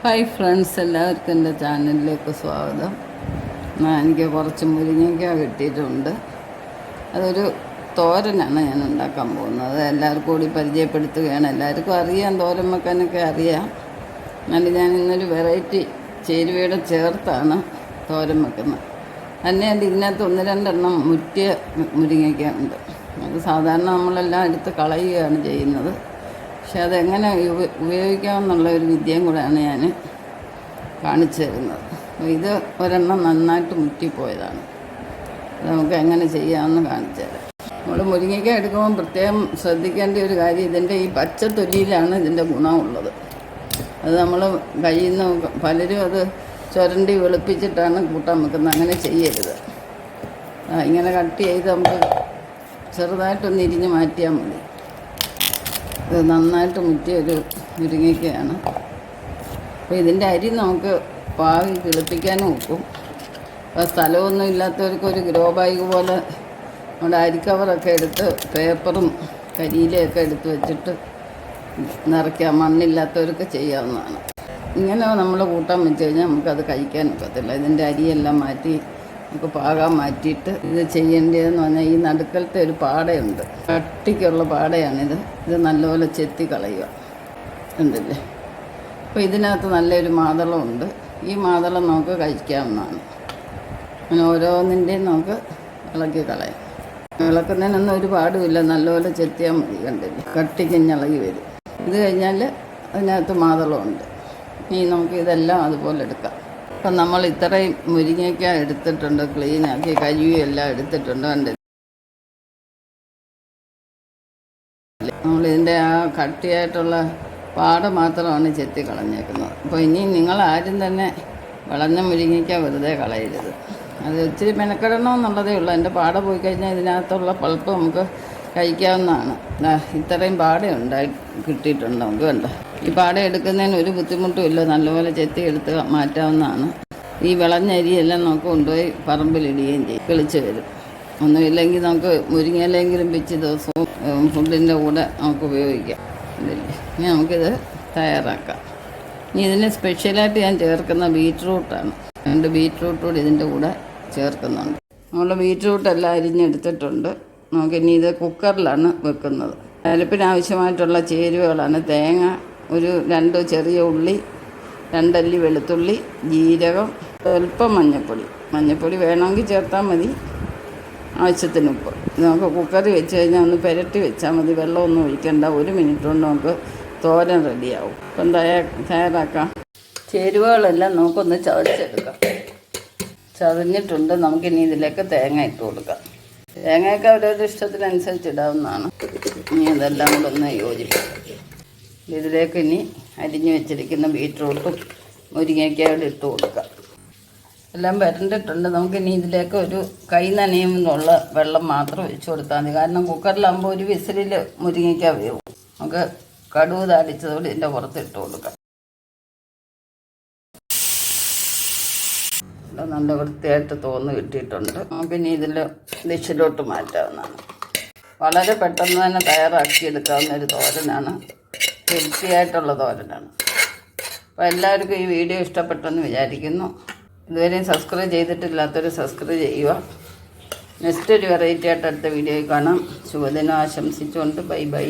Hi friends, എല്ലാവർക്കും എൻ്റെ ചാനലിലേക്ക് സ്വാഗതം. എനിക്ക് കുറച്ച് മുരിങ്ങയ്ക്ക കിട്ടിയിട്ടുണ്ട്. അതൊരു തോരനാണ് ഞാൻ ഉണ്ടാക്കാൻ പോകുന്നത്. എല്ലാവർക്കും കൂടി പരിചയപ്പെടുത്തുകയാണ്. എല്ലാവർക്കും അറിയാം, തോരൻ വെക്കാനൊക്കെ അറിയാം. എന്നാലും ഞാൻ ഇന്നൊരു വെറൈറ്റി ചേരുവയുടെ ചേർത്താണ് തോരൻ വെക്കുന്നത്. തന്നെയല്ല, ഇതിനകത്ത് ഒന്ന് രണ്ടെണ്ണം മുറ്റിയ മുരിങ്ങയ്ക്ക ഉണ്ട്. അത് സാധാരണ നമ്മളെല്ലാം എടുത്ത് കളയുകയാണ് ചെയ്യുന്നത്. പക്ഷെ അതെങ്ങനെ ഉപയോഗിക്കാമെന്നുള്ള ഒരു വിദ്യയും കൂടെയാണ് ഞാൻ കാണിച്ചു തരുന്നത്. ഇത് ഒരെണ്ണം നന്നായിട്ട് മുറ്റിപ്പോയതാണ്. അത് നമുക്ക് എങ്ങനെ ചെയ്യാമെന്ന് കാണിച്ചു തരാം. നമ്മൾ മുരിങ്ങയ്ക്ക എടുക്കുമ്പോൾ പ്രത്യേകം ശ്രദ്ധിക്കേണ്ട ഒരു കാര്യം, ഇതിൻ്റെ ഈ പച്ച തൊലിയിലാണ് ഇതിൻ്റെ ഗുണമുള്ളത്. അത് നമ്മൾ കയ്യിൽ നിന്ന് പലരും അത് ചുരണ്ടി വെളുപ്പിച്ചിട്ടാണ് കൂട്ടാൻ വെക്കുന്നത്. അങ്ങനെ ചെയ്യരുത്. ഇങ്ങനെ കട്ട് ചെയ്ത് നമുക്ക് ചെറുതായിട്ടൊന്ന് ഇരിഞ്ഞ് മാറ്റിയാൽ മതി. ഇത് നന്നായിട്ട് മുറ്റിയൊരു മുരിങ്ങയ്ക്കയാണ്. അപ്പോൾ ഇതിൻ്റെ അരി നമുക്ക് പാകി കിളിപ്പിക്കാനും നോക്കും. അപ്പോൾ സ്ഥലമൊന്നും ഇല്ലാത്തവർക്ക് ഒരു ഗ്രോ ബാഗ് പോലെ നമ്മുടെ അരിക്കവറൊക്കെ എടുത്ത് പേപ്പറും കരിയിലയൊക്കെ എടുത്ത് വെച്ചിട്ട് നിറയ്ക്കാം. മണ്ണില്ലാത്തവർക്ക് ചെയ്യാവുന്നതാണ്. ഇങ്ങനെ നമ്മൾ കൂട്ടാൻ വെച്ച് കഴിഞ്ഞാൽ നമുക്കത് കഴിക്കാൻ ഒക്കത്തില്ല. ഇതിൻ്റെ അരിയെല്ലാം മാറ്റി നമുക്ക് പാകാൻ മാറ്റിയിട്ട് ഇത് ചെയ്യേണ്ടതെന്ന് പറഞ്ഞാൽ ഈ നടുക്കലത്തെ ഒരു പാടയുണ്ട്, കട്ടിക്കുള്ള പാടയാണിത്. ഇത് നല്ലപോലെ ചെത്തി കളയുക. ഉണ്ടല്ലേ? അപ്പോൾ ഇതിനകത്ത് നല്ലൊരു മാതളമുണ്ട്. ഈ മാതളം നമുക്ക് കഴിക്കാവുന്നതാണ്. അങ്ങനെ ഓരോന്നിൻ്റെയും നമുക്ക് ഇളക്കി കളയാം. ഇളക്കുന്നതിനൊന്നും ഒരു പാടുമില്ല, നല്ലപോലെ ചെത്തിയാൽ മതി. കണ്ടില്ലേ? കട്ടിക്കിഞ്ഞിളകി വരും. ഇത് കഴിഞ്ഞാൽ അതിനകത്ത് മാതളമുണ്ട്. ഇനി നമുക്ക് ഇതെല്ലാം അതുപോലെ എടുക്കാം. അപ്പം നമ്മൾ ഇത്രയും മുരിങ്ങയ്ക്ക എടുത്തിട്ടുണ്ട്, ക്ലീനാക്കി കഴുകിയെല്ലാം എടുത്തിട്ടുണ്ട്. കണ്ട് നമ്മളിതിൻ്റെ ആ കട്ടിയായിട്ടുള്ള പാട മാത്രമാണ് ചെത്തി കളഞ്ഞേക്കുന്നത്. അപ്പോൾ ഇനി നിങ്ങൾ ആരും തന്നെ വിളഞ്ഞ മുരിങ്ങയ്ക്ക വെറുതെ കളയരുത്. അത് ഇച്ചിരി മെനക്കെടണമെന്നുള്ളതേ ഉള്ളൂ. എൻ്റെ പാട പോയി കഴിഞ്ഞാൽ ഇതിനകത്തുള്ള പൾപ്പ് നമുക്ക് കഴിക്കാവുന്നതാണ്. ഇത്രയും പാടയുണ്ടായി കിട്ടിയിട്ടുണ്ട് നമുക്ക്. കണ്ടോ? ഈ പാട എടുക്കുന്നതിന് ഒരു ബുദ്ധിമുട്ടുമില്ല. നല്ലപോലെ ചെത്തി എടുത്ത് മാറ്റാവുന്നതാണ്. ഈ വിളഞ്ഞരിയെല്ലാം നമുക്ക് കൊണ്ടുപോയി പറമ്പിലിടുകയും ചെയ്യും. കിളിച്ച് വരും. ഒന്നുമില്ലെങ്കിൽ നമുക്ക് മുരിങ്ങയിലെങ്കിലും വെച്ച് ദിവസവും ഫുഡിൻ്റെ കൂടെ നമുക്ക് ഉപയോഗിക്കാം. ഇതില്ലേ? ഇനി നമുക്കിത് തയ്യാറാക്കാം. ഇനി ഇതിന് സ്പെഷ്യലായിട്ട് ഞാൻ ചേർക്കുന്ന ബീറ്റ്റൂട്ടാണ്. 2 ബീറ്റ്റൂട്ട് കൂടി ഇതിൻ്റെ കൂടെ ചേർക്കുന്നുണ്ട്. നമ്മൾ ബീറ്റ്റൂട്ടെല്ലാം അരിഞ്ഞെടുത്തിട്ടുണ്ട്. നമുക്കിനി ഇത് കുക്കറിലാണ് വെക്കുന്നത്. അരപ്പിനാവശ്യമായിട്ടുള്ള ചേരുവകളാണ്: തേങ്ങ, ഒരു 2 ചെറിയ ഉള്ളി, 2 അല്ലി വെളുത്തുള്ളി, ജീരകം, അല്പം മഞ്ഞൾപ്പൊടി വേണമെങ്കിൽ ചേർത്താൽ മതി, ആവശ്യത്തിന് ഉപ്പ്. ഇത് നമുക്ക് കുക്കറിൽ വെച്ച് കഴിഞ്ഞാൽ ഒന്ന് പുരട്ടി വെച്ചാൽ മതി. വെള്ളമൊന്നും ഒഴിക്കേണ്ട. 1 മിനിറ്റ് കൊണ്ട് നമുക്ക് തോരൻ റെഡിയാവും. അപ്പം തയ്യാറാക്കാം. ചേരുവകളെല്ലാം നമുക്കൊന്ന് ചതച്ചെടുക്കാം. ചതഞ്ഞിട്ടുണ്ട്. നമുക്കിനി ഇതിലേക്ക് തേങ്ങ ഇട്ട് കൊടുക്കാം. തേങ്ങയൊക്കെ അവരവരുടെ ഇഷ്ടത്തിനനുസരിച്ച് ഇടാവുന്നതാണ്. ഇനി ഇതെല്ലാം കൂടെ ഒന്ന് യോജിപ്പിക്കാം. ഇതിലേക്ക് ഇനി അരിഞ്ഞു വെച്ചിരിക്കുന്ന ബീറ്റ്റൂട്ടും മുരിങ്ങയ്ക്കയോടെ ഇട്ട് കൊടുക്കാം. എല്ലാം വരണ്ടിട്ടുണ്ട്. നമുക്കിനി ഇതിലേക്ക് ഒരു കൈ നനയുമെന്നുള്ള വെള്ളം മാത്രം ഒഴിച്ചു കൊടുത്താൽ മതി. കാരണം കുക്കറിലാകുമ്പോൾ ഒരു വിസിലിൽ മുരിങ്ങയ്ക്ക വേവും. നമുക്ക് കടുക് താളിച്ചതോടെ ഇതിൻ്റെ പുറത്ത് ഇട്ട് കൊടുക്കാം. നല്ല വൃത്തിയായിട്ട് തോന്ന് കിട്ടിയിട്ടുണ്ട്. നമുക്കിനി ഇതിൽ ഡിഷിലോട്ട് മാറ്റാവുന്നതാണ്. വളരെ പെട്ടെന്ന് തന്നെ തയ്യാറാക്കിയെടുക്കാവുന്ന ഒരു തോരനാണ്. ഹെൽത്തി ആയിട്ടുള്ള തോരനാണ്. അപ്പോൾ എല്ലാവർക്കും ഈ വീഡിയോ ഇഷ്ടപ്പെട്ടെന്ന് വിചാരിക്കുന്നു. ഇതുവരെയും സബ്സ്ക്രൈബ് ചെയ്തിട്ടില്ലാത്തവർ സബ്സ്ക്രൈബ് ചെയ്യുക. നെക്സ്റ്റ് ഒരു വെറൈറ്റി ആയിട്ട് അടുത്ത വീഡിയോയിൽ കാണാം. ശുഭദിനം ആശംസിച്ചുകൊണ്ട് ബൈ.